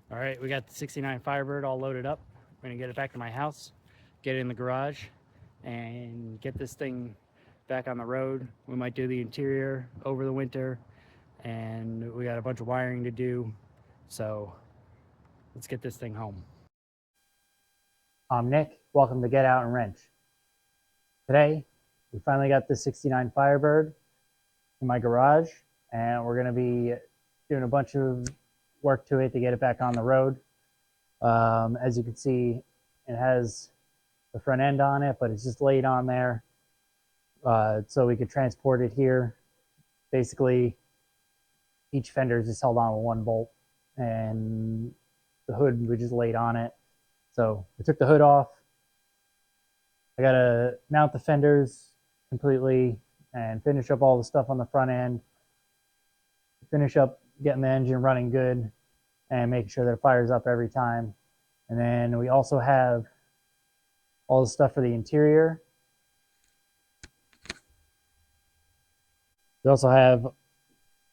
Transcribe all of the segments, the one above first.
All right, we got the 69 Firebird all loaded up. We're gonna get it back to my house, get it in the garage, and get this thing back on the road. We might do the interior over the winter, and we got a bunch of wiring to do. So let's get this thing home. I'm Nick. Welcome to Get Out and Wrench. Today, we finally got the 69 Firebird in my garage, and we're gonna be doing a bunch of work to it to get it back on the road. As you can see, it has the front end on it, but it's just laid on there so we could transport it here. Basically, each fender is just held on with one bolt, and the hood we just laid on it. So we took the hood off. I gotta mount the fenders completely and finish up all the stuff on the front end. Finish up getting the engine running good and making sure that it fires up every time. And then we also have all the stuff for the interior. We also have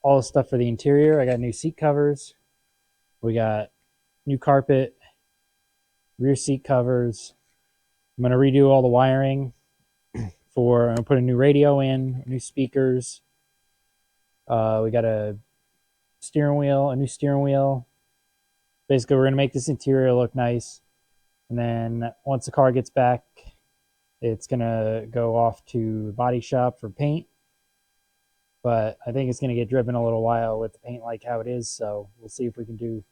all the stuff for the interior. I got new seat covers. We got new carpet, rear seat covers. I'm gonna redo all the wiring I'm gonna put a new radio in, new speakers. We got a new steering wheel. Basically, we're gonna make this interior look nice. And then once the car gets back, it's gonna go off to the body shop for paint. But I think it's gonna get driven a little while with the paint like how it is. So we'll see if we can do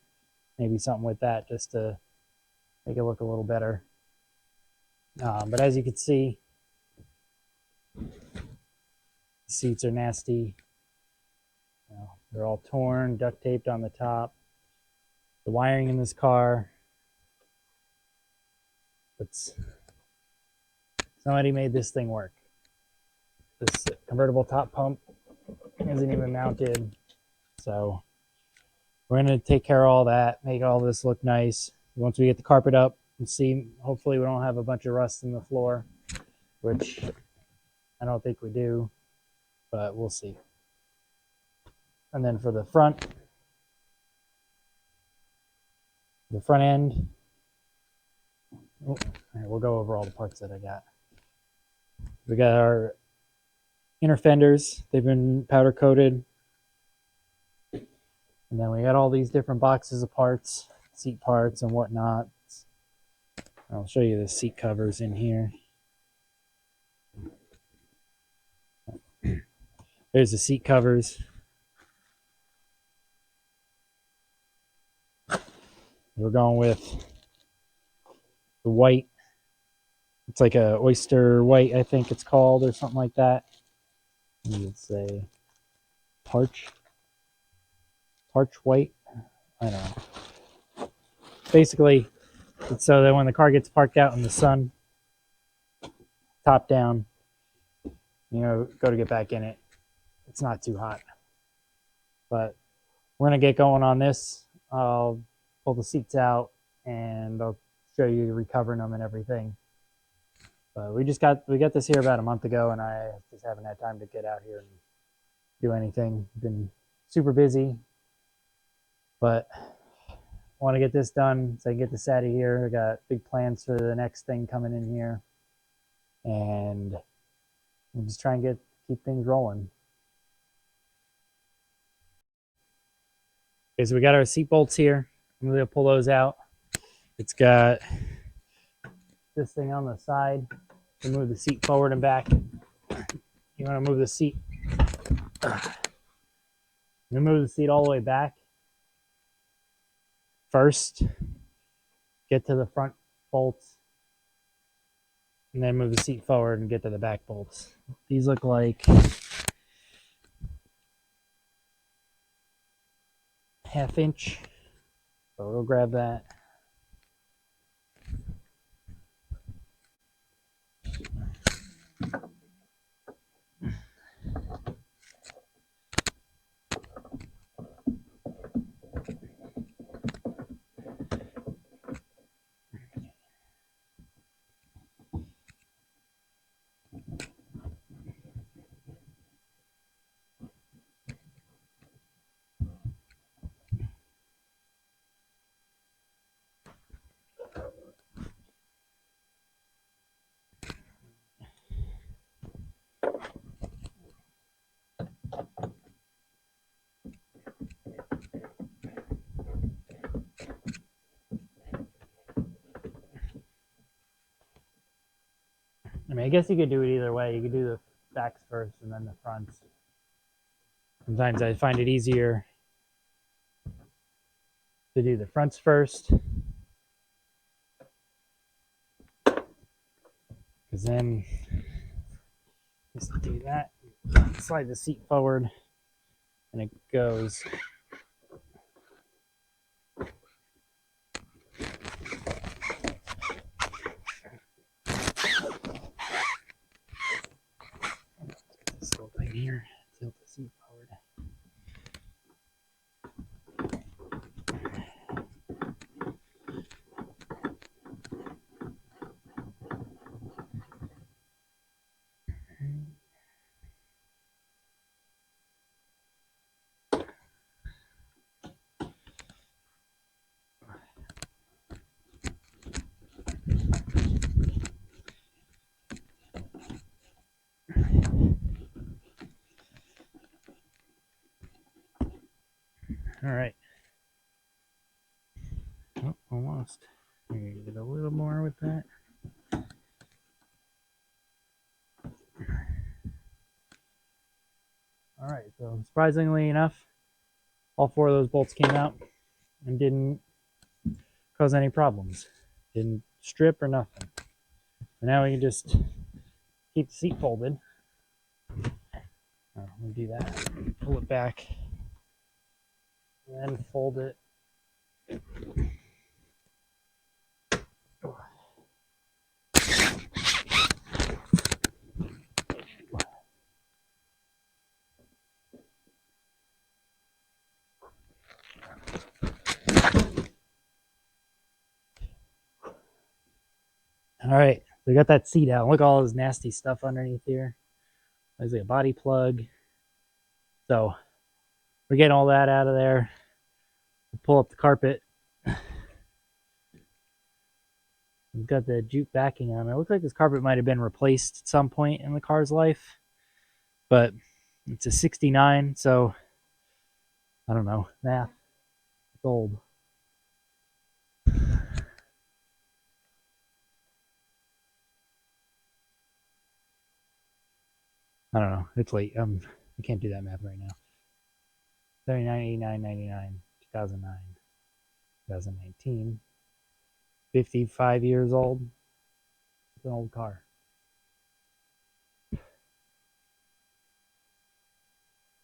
maybe something with that just to make it look a little better. But as you can see, the seats are nasty. They're all torn, duct taped on the top. The wiring in this car, somebody made this thing work. This convertible top pump isn't even mounted. So we're gonna take care of all that, make all this look nice. Once we get the carpet up and see, hopefully we don't have a bunch of rust in the floor, which I don't think we do, but we'll see. And then for the front end, we'll go over all the parts that I got. We got our inner fenders. They've been powder coated. And then we got all these different boxes of parts, seat parts and whatnot. I'll show you the seat covers in here. There's the seat covers. We're going with the white. It's like a oyster white, I think it's called, or something like that. You would say parch white. I don't know. Basically, it's so that when the car gets parked out in the sun, top down, go to get back in it, it's not too hot. But we're gonna get going on this. I'll pull the seats out and I'll show you recovering them and everything. But we got this here about a month ago, and I just haven't had time to get out here and do anything. Been super busy, but I want to get this done so I can get this out of here. I got big plans for the next thing coming in here, and we'll just try and keep things rolling. Okay, so we got our seat bolts here. I'm gonna pull those out. It's got this thing on the side to move the seat forward and back. You want to move the seat. You move the seat all the way back. First, get to the front bolts, and then move the seat forward and get to the back bolts. These look like ½ inch. So we'll grab that. mean, I guess you could do it either way. You could do the backs first and then the fronts. Sometimes I find it easier to do the fronts first, because then just do that, slide the seat forward, and it goes. This little thing here, tilt the seat forward. All right. Oh, almost. Maybe get a little more with that. All right, so surprisingly enough, all 4 of those bolts came out and didn't cause any problems. Didn't strip or nothing. So now we can just keep the seat folded. Let me do that. Pull it back. And then fold it. All right, so we got that seat out. Look at all this nasty stuff underneath here. There's a body plug. So we're getting all that out of there. We'll pull up the carpet. We've got the jute backing on it. It looks like this carpet might have been replaced at some point in the car's life, but it's a 69, so I don't know. Math. It's old. I don't know. It's late. I can't do that math right now. 79, 89, 99, 2009, 2019. 55 years old. It's an old car.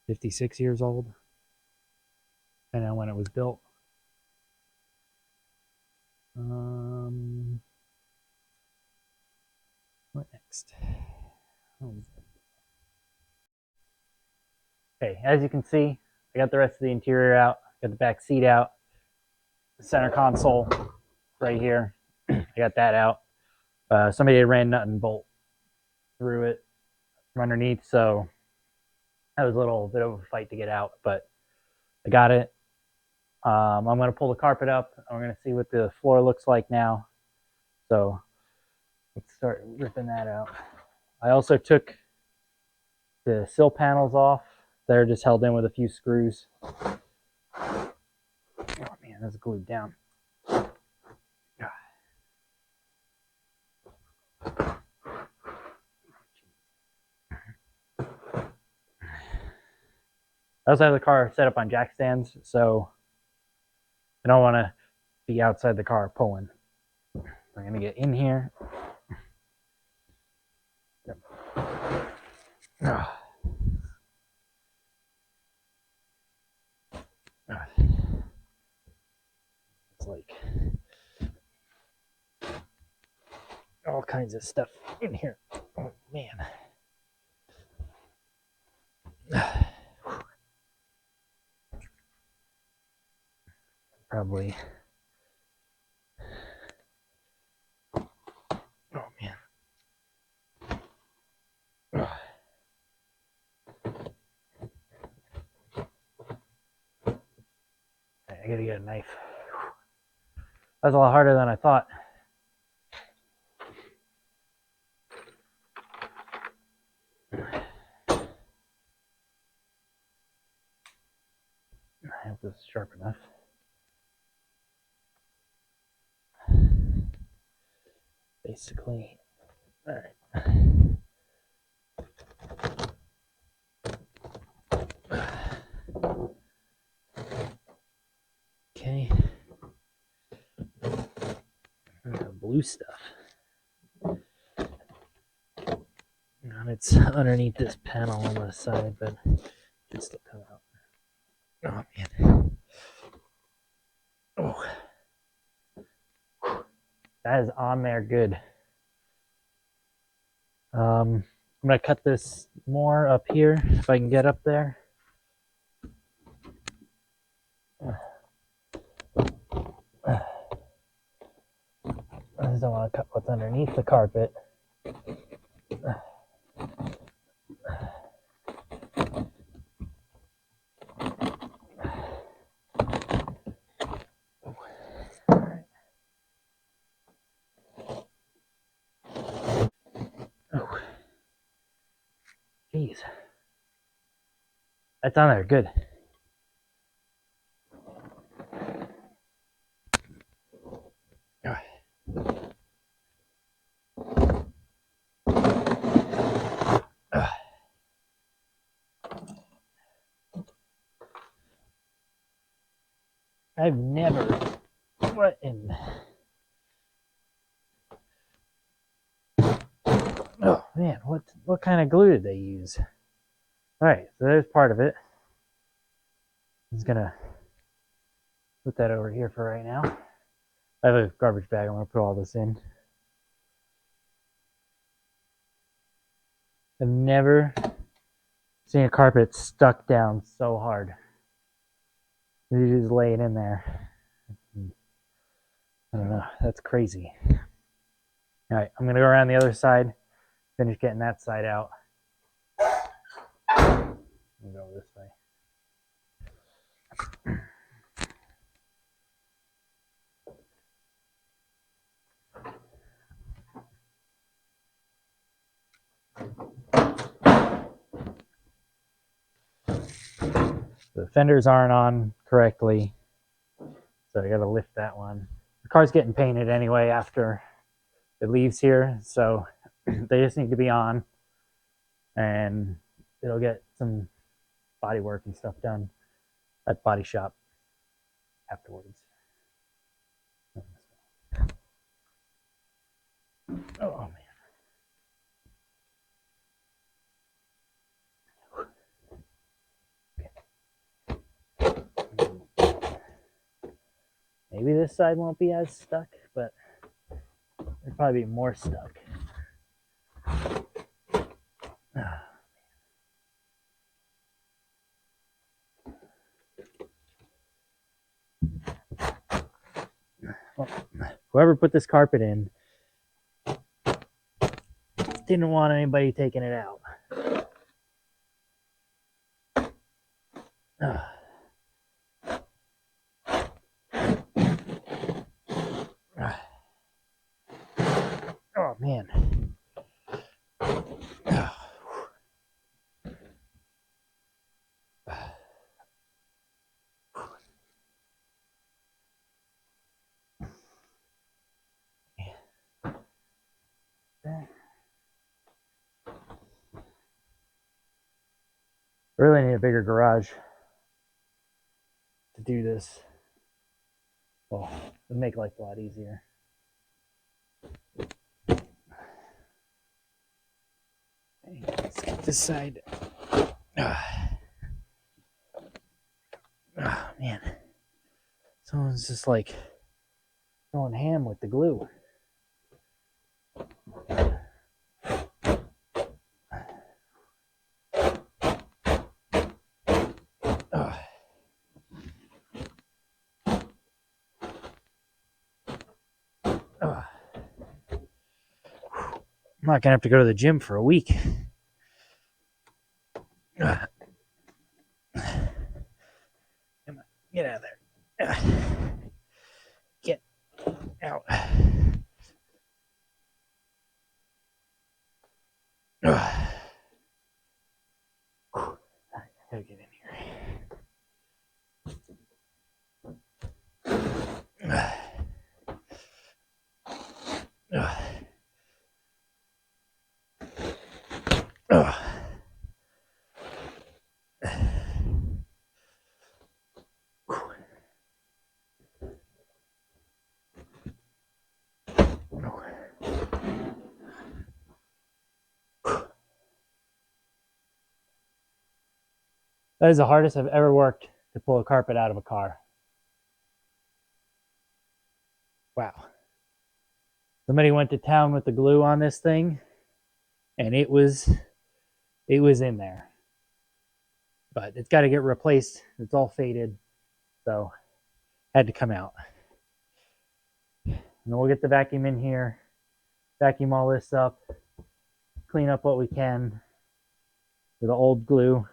56 years old. Depending on when it was built. What next? Okay, as you can see, I got the rest of the interior out. Got the back seat out. The center console right here. I got that out. Somebody had ran nut and bolt through it from underneath, so that was a little bit of a fight to get out, but I got it. I'm going to pull the carpet up. I'm going to see what the floor looks like now. So let's start ripping that out. I also took the sill panels off. They're just held in with a few screws. Oh man, that's glued down. I also have the car set up on jack stands, so I don't want to be outside the car pulling. I'm going to get in here. It's like all kinds of stuff in here. Oh man. Probably. Oh man. I gotta get a knife. That's a lot harder than I thought. I hope this is sharp enough. Basically, all right. Okay. Blue stuff. And it's underneath this panel on the side, but it should still come out. Oh man. Oh. That is on there good. I'm gonna cut this more up here if I can get up there. I just don't want to cut what's underneath the carpet. Oh, jeez, that's on there good. I've never. What in? Oh man, what kind of glue did they use? All right, so there's part of it. I'm just gonna put that over here for right now. I have a garbage bag. I'm gonna put all this in. I've never seen a carpet stuck down so hard. You just lay it in there. I don't know. That's crazy. All right, I'm gonna go around the other side, finish getting that side out. We'll go this way. The fenders aren't on correctly, so I gotta lift that one. The car's getting painted anyway after it leaves here, so they just need to be on, and it'll get some body work and stuff done at body shop afterwards. Oh man. Maybe this side won't be as stuck, but it'll probably be more stuck. Well, whoever put this carpet in didn't want anybody taking it out. Oh man. Really need a bigger garage to do this. Well, it'd make life a lot easier. Okay, let's get this side. Oh man. Someone's just like going ham with the glue. I'm not gonna have to go to the gym for a week. Come on, get out of there. Get out. I gotta get in here. That is the hardest I've ever worked to pull a carpet out of a car. Wow. Somebody went to town with the glue on this thing, and it was in there. But it's got to get replaced. It's all faded, so had to come out. And then we'll get the vacuum in here, vacuum all this up, clean up what we can with the old glue.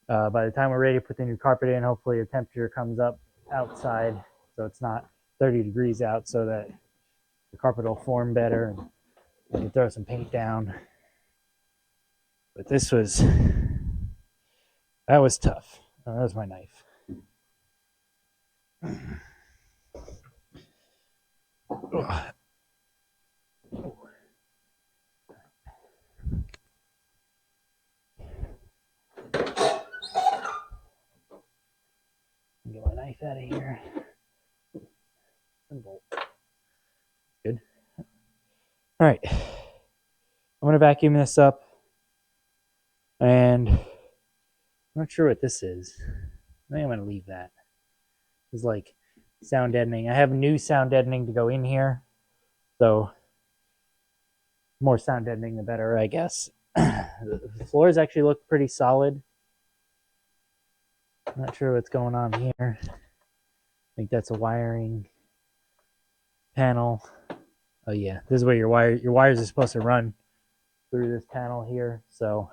By the time we're ready to put the new carpet in, hopefully the temperature comes up outside so it's not 30 degrees out, so that the carpet will form better and we can throw some paint down. But that was tough. Oh, that was my knife. Get my knife out of here. Good. All right. I'm going to vacuum this up. And I'm not sure what this is. I think I'm going to leave that. It's like sound deadening. I have new sound deadening to go in here. So more sound deadening, the better, I guess. The floors actually look pretty solid. I'm not sure what's going on here. I think that's a wiring panel. Oh yeah, this is where your wires are supposed to run through this panel here. So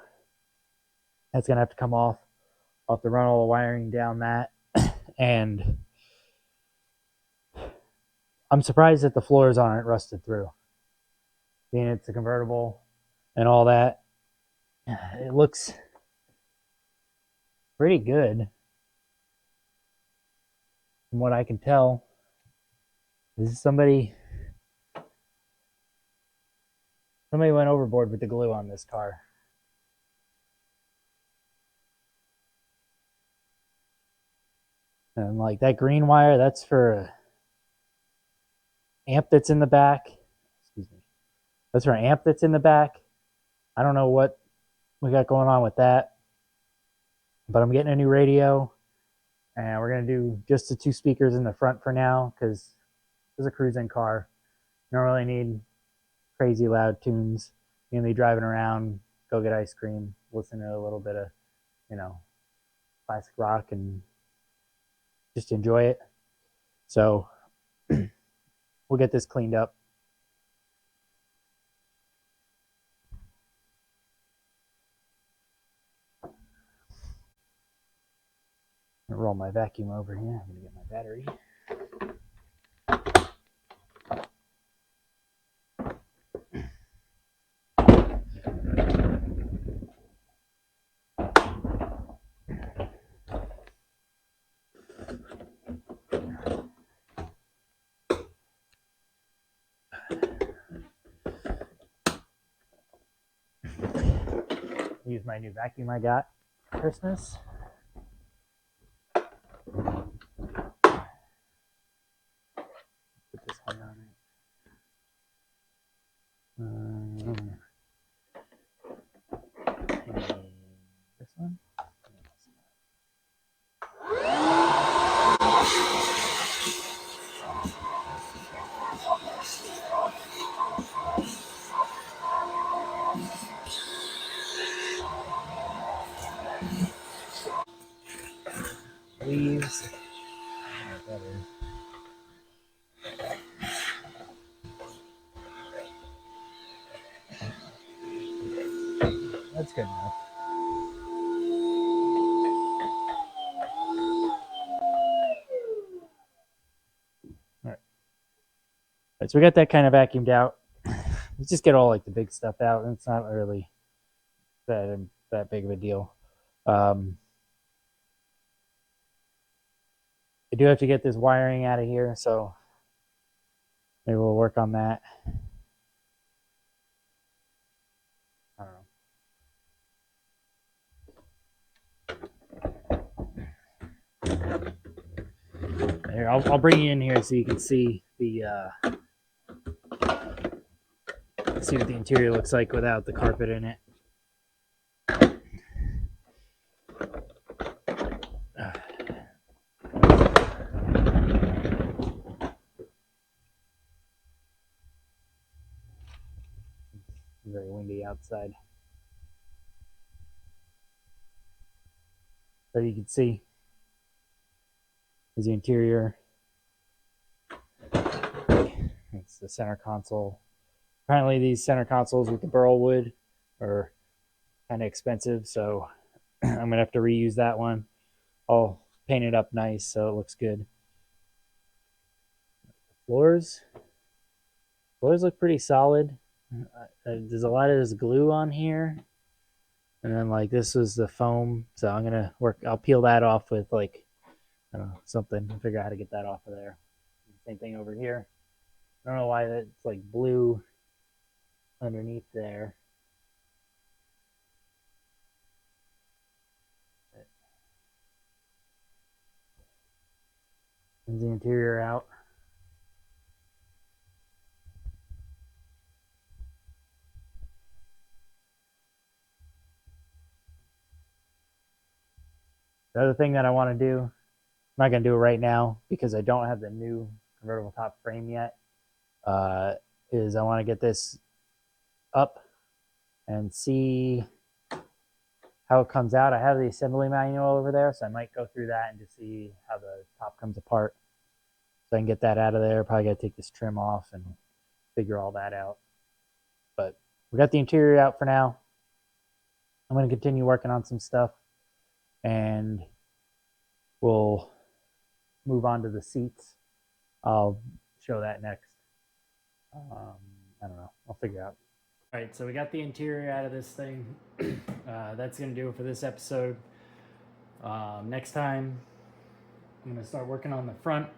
that's gonna have to come off. I'll have to run all the wiring down that. And I'm surprised that the floors aren't rusted through. Being it's a convertible and all that, it looks pretty good from what I can tell. This is somebody went overboard with the glue on this car. And like that green wire, that's for an amp that's in the back. Excuse me. That's for an amp that's in the back. I don't know what we got going on with that. But I'm getting a new radio. And we're going to do just the 2 speakers in the front for now, because it's a cruising car. You don't really need crazy loud tunes. You're going to be driving around, go get ice cream, listen to a little bit of, classic rock and just enjoy it. So we'll get this cleaned up. I'm gonna roll my vacuum over here. I'm gonna get my battery. Use my new vacuum I got for Christmas. Put this one on it. This one. Leaves. That's good enough. All right. So we got that kind of vacuumed out. Let's just get all like the big stuff out, and it's not really that big of a deal. I do have to get this wiring out of here, so maybe we'll work on that. I don't know. Here, I'll bring you in here so you can see see what the interior looks like without the carpet in it. Very windy outside. So you can see is the interior. It's the center console. Apparently these center consoles with the burl wood are kind of expensive, so I'm gonna have to reuse that one. I'll paint it up nice so it looks good. Floors look pretty solid. There's a lot of this glue on here, and then like this was the foam, so I'm gonna work. I'll peel that off with like I don't know something. Figure out how to get that off of there. Same thing over here. I don't know why that's like blue underneath there. Cleans the interior out. The other thing that I want to do, I'm not going to do it right now because I don't have the new convertible top frame yet, is I want to get this up and see how it comes out. I have the assembly manual over there, so I might go through that and just see how the top comes apart. So I can get that out of there. Probably got to take this trim off and figure all that out. But we got the interior out for now. I'm going to continue working on some stuff, and we'll move on to the seats. I'll show that next. I don't know. I'll figure out. All right, so we got the interior out of this thing. That's going to do it for this episode. Next time, I'm going to start working on the front.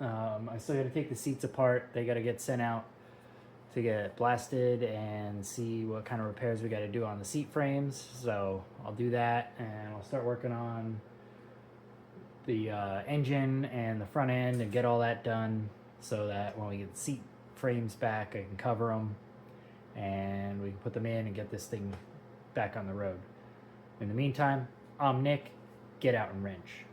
I still got to take the seats apart. They got to get sent out to get blasted and see what kind of repairs we got to do on the seat frames. So I'll do that, and I'll start working on the engine and the front end and get all that done so that when we get the seat frames back, I can cover them and we can put them in and get this thing back on the road. In the meantime, I'm Nick. Get out and wrench.